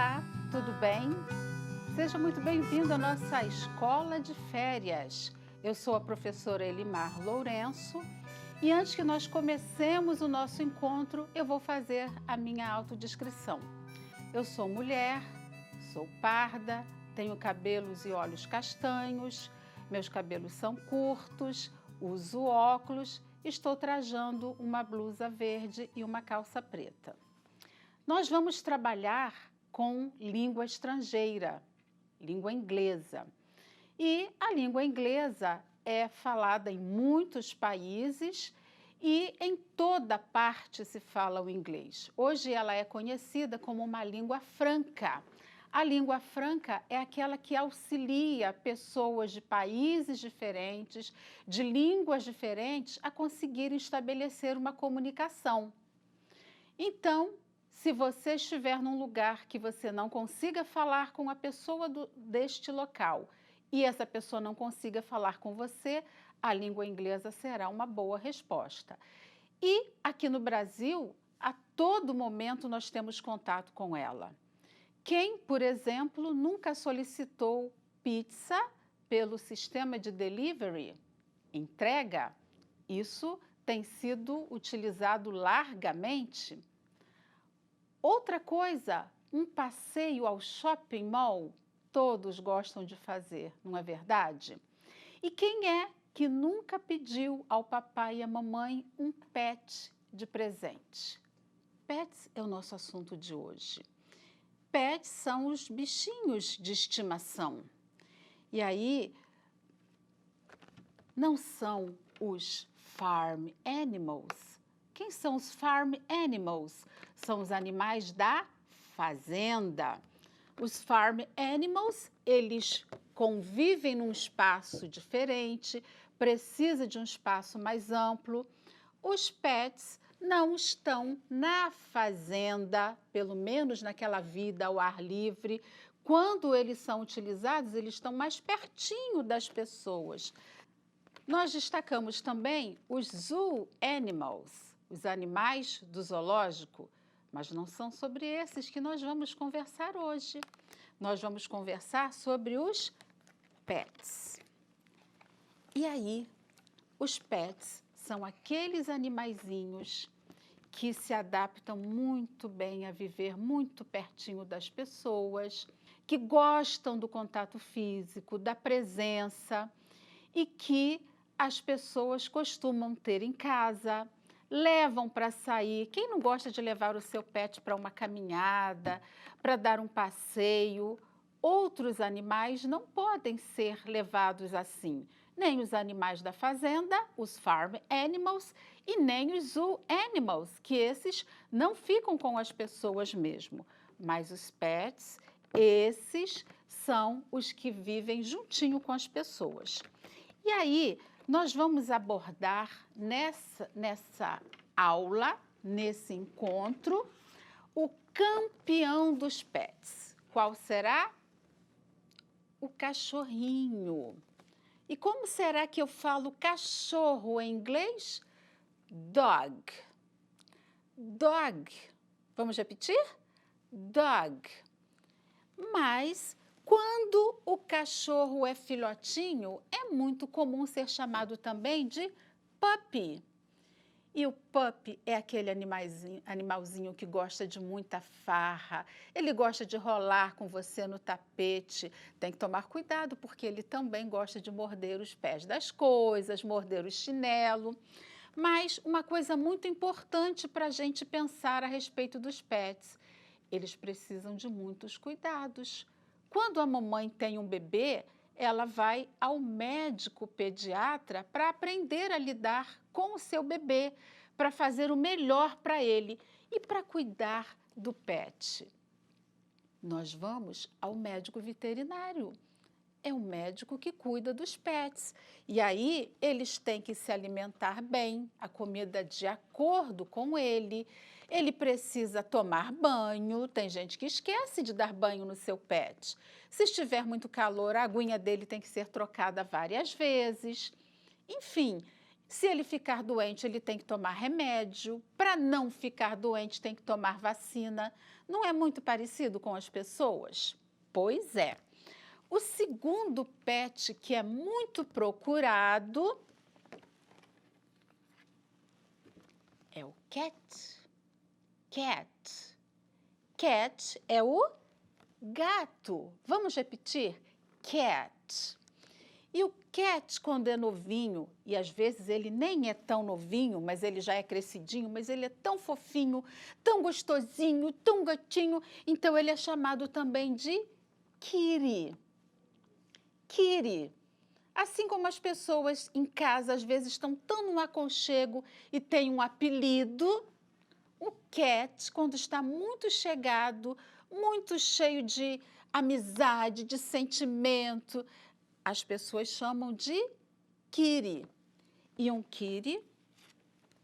Olá, tudo bem? Seja muito bem-vindo à nossa escola de férias. Eu sou a professora Elimar Lourenço e antes que nós comecemos o nosso encontro, eu vou fazer a minha autodescrição. Eu sou mulher, sou parda, tenho cabelos e olhos castanhos, meus cabelos são curtos, uso óculos, estou trajando uma blusa verde e uma calça preta. Nós vamos trabalhar com língua estrangeira, língua inglesa. E a língua inglesa é falada em muitos países e em toda parte se fala o inglês. Hoje ela é conhecida como uma língua franca. A língua franca é aquela que auxilia pessoas de países diferentes, de línguas diferentes, a conseguirem estabelecer uma comunicação. Então, se você estiver num lugar que você não consiga falar com a pessoa deste local e essa pessoa não consiga falar com você, a língua inglesa será uma boa resposta. E aqui no Brasil, a todo momento nós temos contato com ela. Quem, por exemplo, nunca solicitou pizza pelo sistema de delivery, entrega, isso tem sido utilizado largamente. Outra coisa, um passeio ao shopping mall, todos gostam de fazer, não é verdade? E quem é que nunca pediu ao papai e à mamãe um pet de presente? Pets é o nosso assunto de hoje. Pets são os bichinhos de estimação. E aí, não são os farm animals. Quem são os farm animals? São os animais da fazenda. Os farm animals, eles convivem num espaço diferente, precisa de um espaço mais amplo. Os pets não estão na fazenda, pelo menos naquela vida ao ar livre. Quando eles são utilizados, eles estão mais pertinho das pessoas. Nós destacamos também os zoo animals, os animais do zoológico, mas não são sobre esses que nós vamos conversar hoje. Nós vamos conversar sobre os pets. E aí, os pets são aqueles animaizinhos que se adaptam muito bem a viver muito pertinho das pessoas, que gostam do contato físico, da presença e que as pessoas costumam ter em casa, levam para sair. Quem não gosta de levar o seu pet para uma caminhada, para dar um passeio? Outros animais não podem ser levados assim. Nem os animais da fazenda, os farm animals, e nem os zoo animals, que esses não ficam com as pessoas mesmo. Mas os pets, esses são os que vivem juntinho com as pessoas. E aí, nós vamos abordar nessa aula, nesse encontro, o campeão dos pets. Qual será? O cachorrinho. E como será que eu falo cachorro em inglês? Dog. Dog. Vamos repetir? Dog. Mas quando o cachorro é filhotinho, é muito comum ser chamado também de puppy. E o puppy é aquele animalzinho que gosta de muita farra, ele gosta de rolar com você no tapete. Tem que tomar cuidado, porque ele também gosta de morder os pés das coisas, morder o chinelo. Mas uma coisa muito importante para a gente pensar a respeito dos pets, eles precisam de muitos cuidados. Quando a mamãe tem um bebê, ela vai ao médico pediatra para aprender a lidar com o seu bebê, para fazer o melhor para ele e para cuidar do pet. Nós vamos ao médico veterinário. É o médico que cuida dos pets. E aí, eles têm que se alimentar bem, a comida de acordo com ele. Ele precisa tomar banho. Tem gente que esquece de dar banho no seu pet. Se estiver muito calor, a aguinha dele tem que ser trocada várias vezes. Enfim, Se ele ficar doente, ele tem que tomar remédio. Para não ficar doente, tem que tomar vacina. Não é muito parecido com as pessoas? Pois é. O segundo pet que é muito procurado é o cat. Cat. Cat é o gato. Vamos repetir? Cat. E o cat, quando é novinho, e às vezes ele nem é tão novinho, mas ele já é crescidinho, mas ele é tão fofinho, tão gostosinho, tão gatinho, então ele é chamado também de kitty. Kitty. Assim como as pessoas em casa às vezes estão tão no aconchego e têm um apelido, o cat, quando está muito chegado, muito cheio de amizade, de sentimento, as pessoas chamam de kitty. E um kitty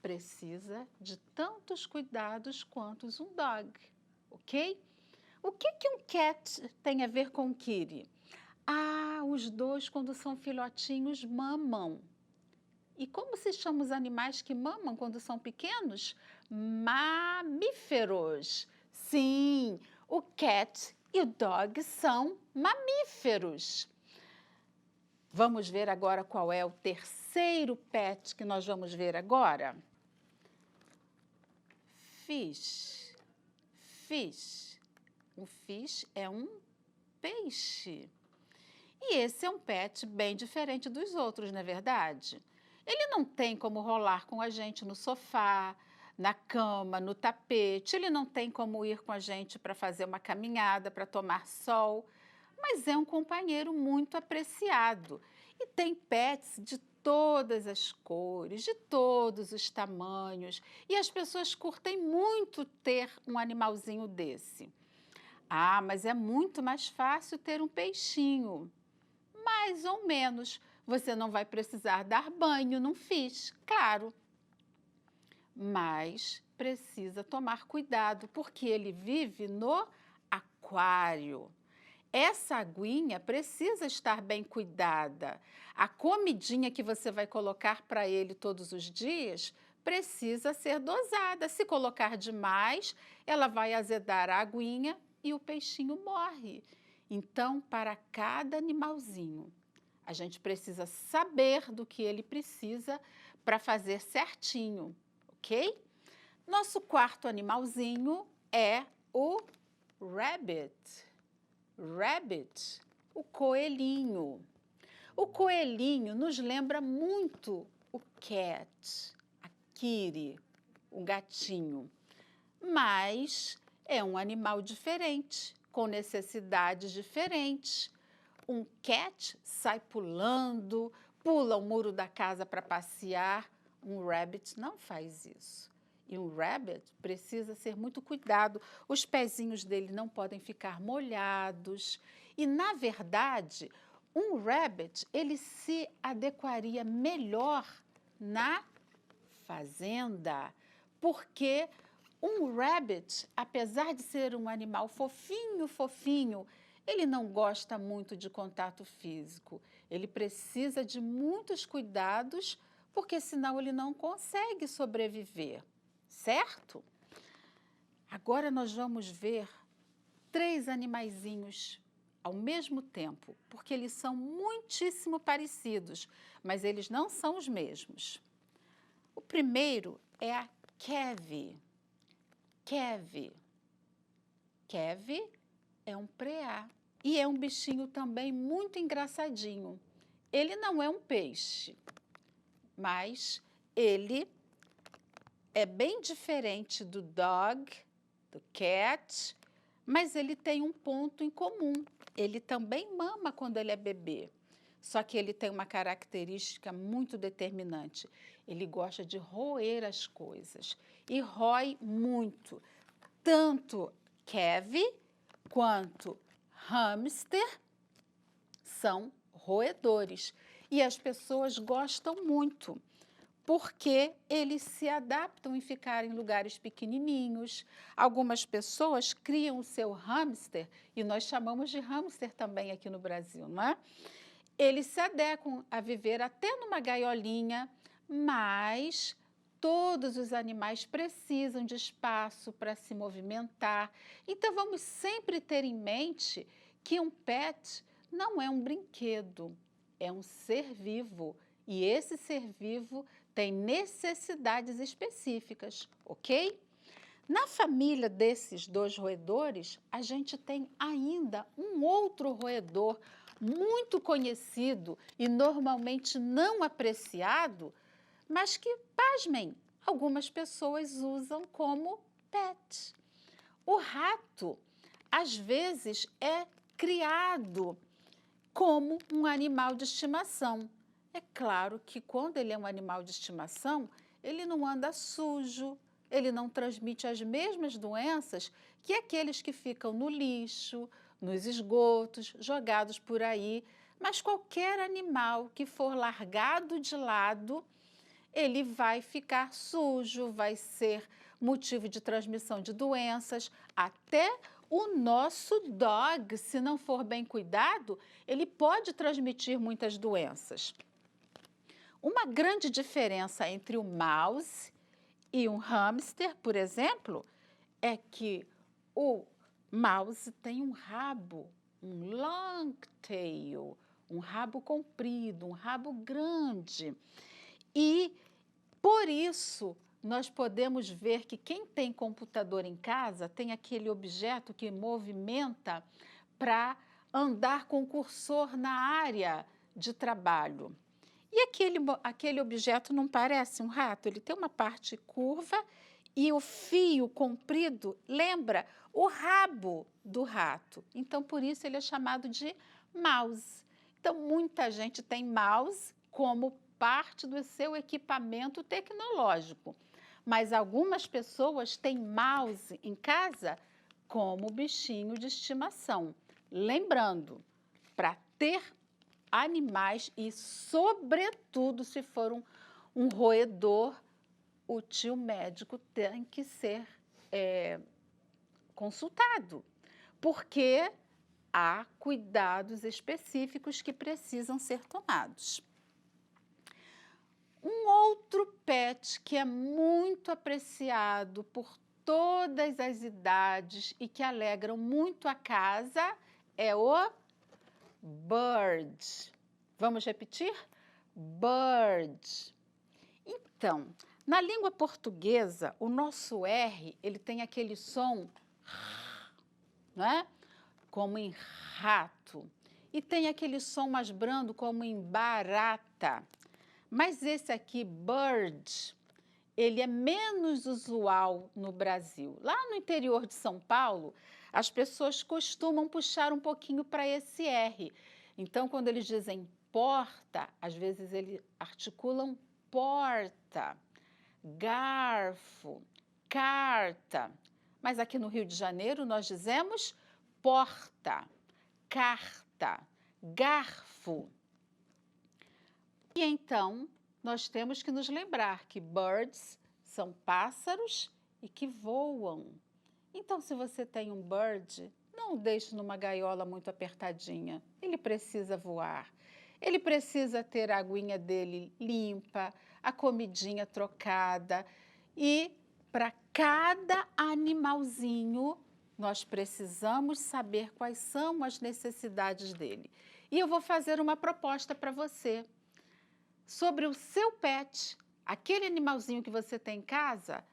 precisa de tantos cuidados quanto um dog, ok? O que um cat tem a ver com um kitty? Ah, os dois, quando são filhotinhos, mamam. E como se chamam os animais que mamam quando são pequenos? Mamíferos. Sim, o cat e o dog são mamíferos. Vamos ver agora qual é o terceiro pet que nós vamos ver agora? Fish. Fish. O fish é um peixe. E esse é um pet bem diferente dos outros, não é verdade? Ele não tem como rolar com a gente no sofá, na cama, no tapete. Ele não tem como ir com a gente para fazer uma caminhada, para tomar sol. Mas é um companheiro muito apreciado. E tem pets de todas as cores, de todos os tamanhos. E as pessoas curtem muito ter um animalzinho desse. Ah, mas é muito mais fácil ter um peixinho. Mais ou menos. Você não vai precisar dar banho num fish, claro. Mas precisa tomar cuidado, porque ele vive no aquário. Essa aguinha precisa estar bem cuidada. A comidinha que você vai colocar para ele todos os dias precisa ser dosada. Se colocar demais, ela vai azedar a aguinha e o peixinho morre. Então, para cada animalzinho, a gente precisa saber do que ele precisa para fazer certinho, ok? Nosso quarto animalzinho é o rabbit. Rabbit, o coelhinho. O coelhinho nos lembra muito o cat, a kitty, o gatinho. Mas é um animal diferente, com necessidades diferentes. Um cat sai pulando, pula o muro da casa para passear. Um rabbit não faz isso. E um rabbit precisa ser muito cuidado. Os pezinhos dele não podem ficar molhados. E, na verdade, um rabbit, ele se adequaria melhor na fazenda, porque um rabbit, apesar de ser um animal fofinho, fofinho, ele não gosta muito de contato físico. Ele precisa de muitos cuidados, porque senão ele não consegue sobreviver, certo? Agora nós vamos ver 3 animaizinhos ao mesmo tempo, porque eles são muitíssimo parecidos, mas eles não são os mesmos. O primeiro é a Kevie. Kevie. Kevie é um preá e é um bichinho também muito engraçadinho. Ele não é um peixe, mas ele é bem diferente do dog, do cat, mas ele tem um ponto em comum. Ele também mama quando ele é bebê. Só que ele tem uma característica muito determinante. Ele gosta de roer as coisas e rói muito. Tanto Kevie quanto hamster são roedores. E as pessoas gostam muito, porque eles se adaptam em ficar em lugares pequenininhos. Algumas pessoas criam o seu hamster, e nós chamamos de hamster também aqui no Brasil, não é? Eles se adequam a viver até numa gaiolinha, mas todos os animais precisam de espaço para se movimentar. Então, vamos sempre ter em mente que um pet não é um brinquedo, é um ser vivo. E esse ser vivo tem necessidades específicas, ok? Na família desses dois roedores, a gente tem ainda um outro roedor muito conhecido e normalmente não apreciado, mas que, pasmem, algumas pessoas usam como pet. O rato, às vezes, é criado como um animal de estimação. É claro que quando ele é um animal de estimação, ele não anda sujo, ele não transmite as mesmas doenças que aqueles que ficam no lixo, nos esgotos, jogados por aí. Mas qualquer animal que for largado de lado, ele vai ficar sujo, vai ser motivo de transmissão de doenças. Até o nosso dog, se não for bem cuidado, ele pode transmitir muitas doenças. Uma grande diferença entre o mouse e um hamster, por exemplo, é que o mouse tem um rabo, um long tail, um rabo comprido, um rabo grande. E, por isso, nós podemos ver que quem tem computador em casa tem aquele objeto que movimenta para andar com o cursor na área de trabalho. E aquele objeto não parece um rato? Ele tem uma parte curva e o fio comprido lembra o rabo do rato. Então, por isso, ele é chamado de mouse. Então, muita gente tem mouse como parte do seu equipamento tecnológico, mas algumas pessoas têm mouse em casa como bichinho de estimação. Lembrando, para ter animais e, sobretudo, se for um roedor, o tio médico tem que ser consultado, porque há cuidados específicos que precisam ser tomados. Um outro pet que é muito apreciado por todas as idades e que alegram muito a casa é o bird. Vamos repetir? Bird. Então, na língua portuguesa, o nosso R, ele tem aquele som, não é? Como em rato. E tem aquele som mais brando, como em barata. Mas esse aqui, bird, ele é menos usual no Brasil. Lá no interior de São Paulo, as pessoas costumam puxar um pouquinho para esse R. Então, quando eles dizem porta, às vezes eles articulam porta, garfo, carta. Mas aqui no Rio de Janeiro nós dizemos porta, carta, garfo. E então, nós temos que nos lembrar que birds são pássaros e que voam. Então, se você tem um bird, não o deixe numa gaiola muito apertadinha. Ele precisa voar. Ele precisa ter a aguinha dele limpa, a comidinha trocada. E para cada animalzinho, nós precisamos saber quais são as necessidades dele. E eu vou fazer uma proposta para você. Sobre o seu pet, aquele animalzinho que você tem em casa,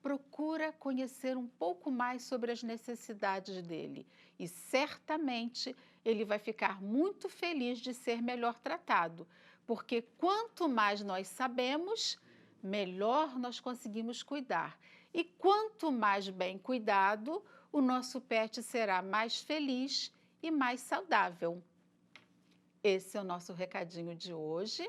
procura conhecer um pouco mais sobre as necessidades dele e certamente ele vai ficar muito feliz de ser melhor tratado, porque quanto mais nós sabemos, melhor nós conseguimos cuidar. E quanto mais bem cuidado, o nosso pet será mais feliz e mais saudável. Esse é o nosso recadinho de hoje.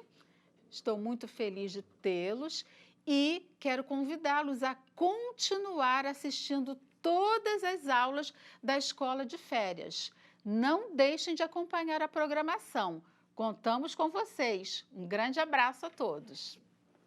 Estou muito feliz de tê-los e quero convidá-los a continuar assistindo todas as aulas da Escola de Férias. Não deixem de acompanhar a programação. Contamos com vocês. Um grande abraço a todos.